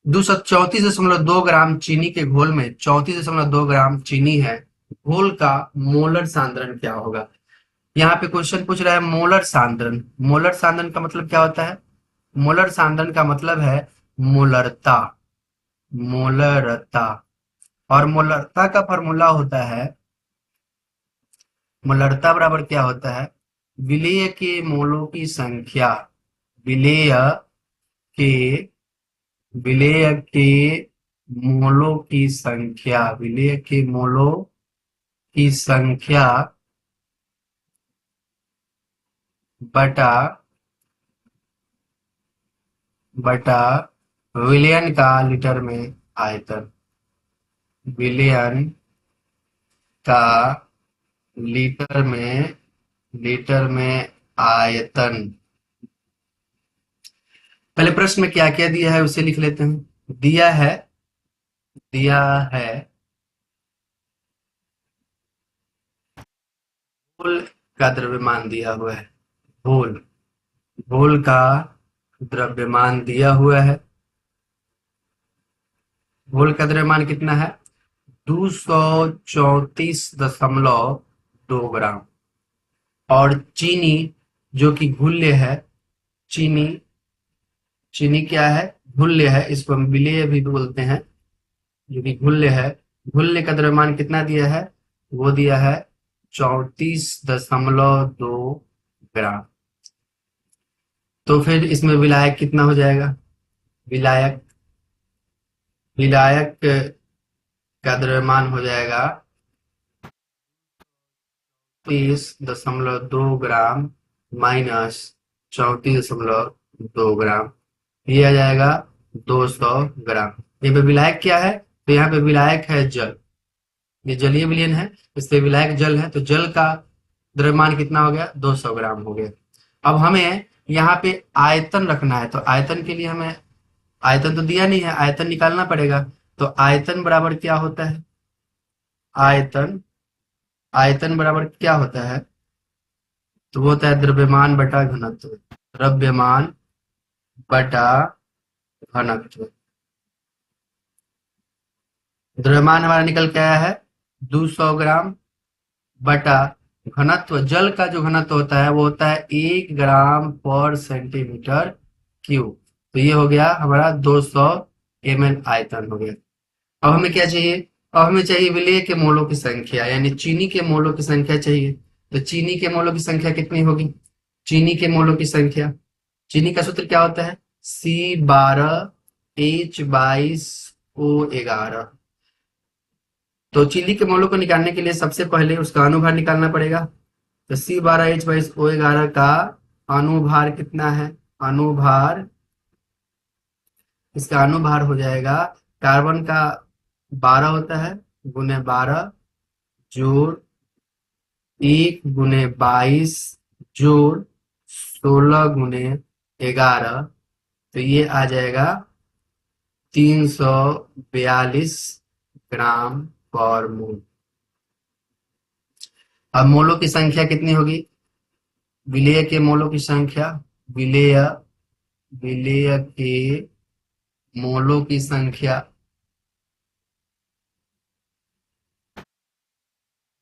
234.2 ग्राम चीनी के घोल में 34.2 ग्राम चीनी है। घोल का मोलर सांद्रण क्या होगा? यहाँ पे क्वेश्चन पूछ रहा है मोलर सांद्रण। मोलर सांद्रण का मतलब क्या होता है? मोलर सांद्रण का मतलब है मोलरता। मोलरता। और मोलरता का फॉर्मूला होता है, मोलरता बराबर क्या होता है? विलेय के मोलों की संख्या। विलेय के विलेय के मोलों की संख्या। विलेय के मोलों की संख्या बटा बटा विलयन का लीटर में आयतन। विलयन का लीटर में आयतन। पहले प्रश्न में क्या क्या दिया है उसे लिख लेते हैं। दिया है घोल का द्रव्यमान दिया हुआ है। घोल घोल का द्रव्यमान दिया हुआ है। घोल का द्रव्यमान कितना है? 234.2 ग्राम। और चीनी जो कि घुल्य है। चीनी चीनी क्या है? घुल्य है, इसको हम विलेय भी बोलते हैं, जो कि घुल्य है। घुल्य का द्रव्यमान कितना दिया है? वो दिया है 34.2 ग्राम। तो फिर इसमें विलायक कितना हो जाएगा? विलायक विलायक का द्रव्यमान हो जाएगा 30.2 ग्राम माइनस 34.2 ग्राम। ये आ जाएगा 200 ग्राम। यहाँ पे विलायक क्या है? तो यहाँ पे विलायक है जल। ये जलीय विलयन है, इसलिए विलायक जल है, तो जल का द्रव्यमान कितना हो गया? 200 ग्राम हो गया। अब हमें यहाँ पे आयतन रखना है, तो आयतन के लिए हमें, आयतन तो दिया नहीं है, आयतन निकालना पड़ेगा। तो आयतन बराबर क्या होता है? आयतन आयतन बराबर क्या होता है? तो वो होता है द्रव्यमान बटा घनत्व। द्रव्यमान बटा घनत्व। द्रव्यमान हमारा निकल के आया है 200 ग्राम बटा घनत्व। जल का जो घनत्व होता है वो होता है 1 ग्राम पर सेंटीमीटर क्यूब। तो ये हो गया हमारा 200 ml आयतन हो गया। अब हमें क्या चाहिए? अब हमें चाहिए विलेय के मोलों की संख्या, यानी चीनी के मोलों की संख्या चाहिए। तो चीनी के मोलों की संख्या कितनी होगी? चीनी के मोलों की संख्या, चीनी का सूत्र क्या होता है? C12H22O11। तो चीनी के मोलों को निकालने के लिए सबसे पहले उसका अनुभार निकालना पड़ेगा। तो C12H22O11 का अनुभार कितना है? अनुभार, इसका अनुभार हो जाएगा, कार्बन का 12 होता है, गुने 12 जोड़ 1 गुने 22 जोड़ 16 गुने 11। तो ये आ जाएगा 342 ग्राम पर मोल। अब मोलों की संख्या कितनी होगी? विलेय के मोलों की संख्या, विलेय विलेय के मोलों की संख्या,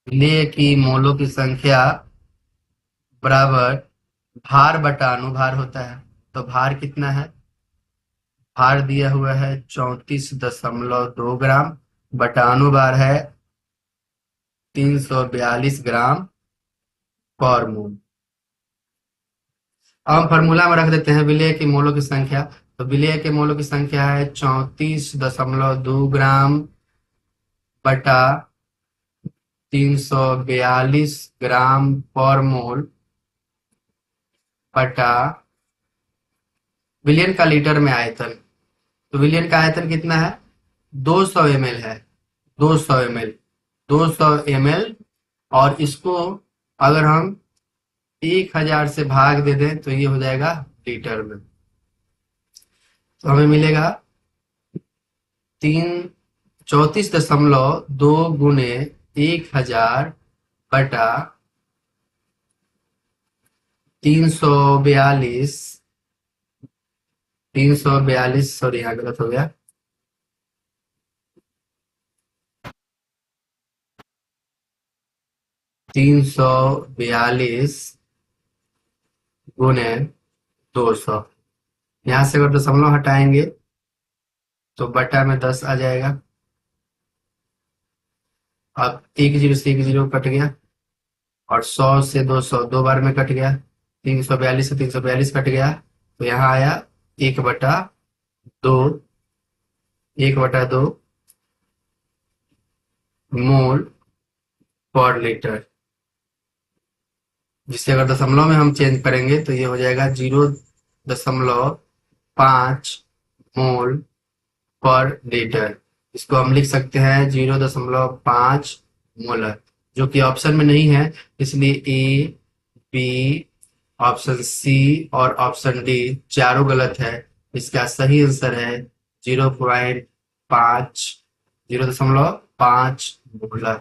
विलेय की मोलों की संख्या बराबर भार बटा अनुभार होता है। तो भार कितना है? भार दिया हुआ है 34.2 ग्राम बटा अनुभार है 342 ग्राम पर मोल। अब हम फॉर्मूला में रख देते हैं विलेय की मोलों की संख्या। तो विलेय के मोलों की संख्या है 34.2 ग्राम बटा 342 ग्राम पर मोल बटा विलियन का लीटर में आयतन। तो विलियन का आयतन कितना है? 200 ml है। 200 ml, 200 ml। और इसको अगर हम 1000 से भाग दे दें तो ये हो जाएगा लीटर में। तो हमें मिलेगा 34.2 गुने 1000 बटा 342। 342, सॉरी यहाँ गलत हो गया, 342 गुने 200। यहाँ से अगर दशमलव हटाएंगे तो बटा में 10 आ जाएगा। अब एक जीरो से एक जीरो कट गया और 100 से 200 दो बार में कट गया। 342 से 342 कट गया तो यहाँ आया 1/2, 1/2 मोल पर लीटर, जिसे अगर दशमलव में हम चेंज करेंगे तो ये हो जाएगा 0.5 मोल पर लीटर। इसको हम लिख सकते हैं 0.5 मोलर, जो कि ऑप्शन में नहीं है, इसलिए ए, बी, ऑप्शन सी और ऑप्शन डी चारों गलत है। इसका सही आंसर है 0.5 मोलर।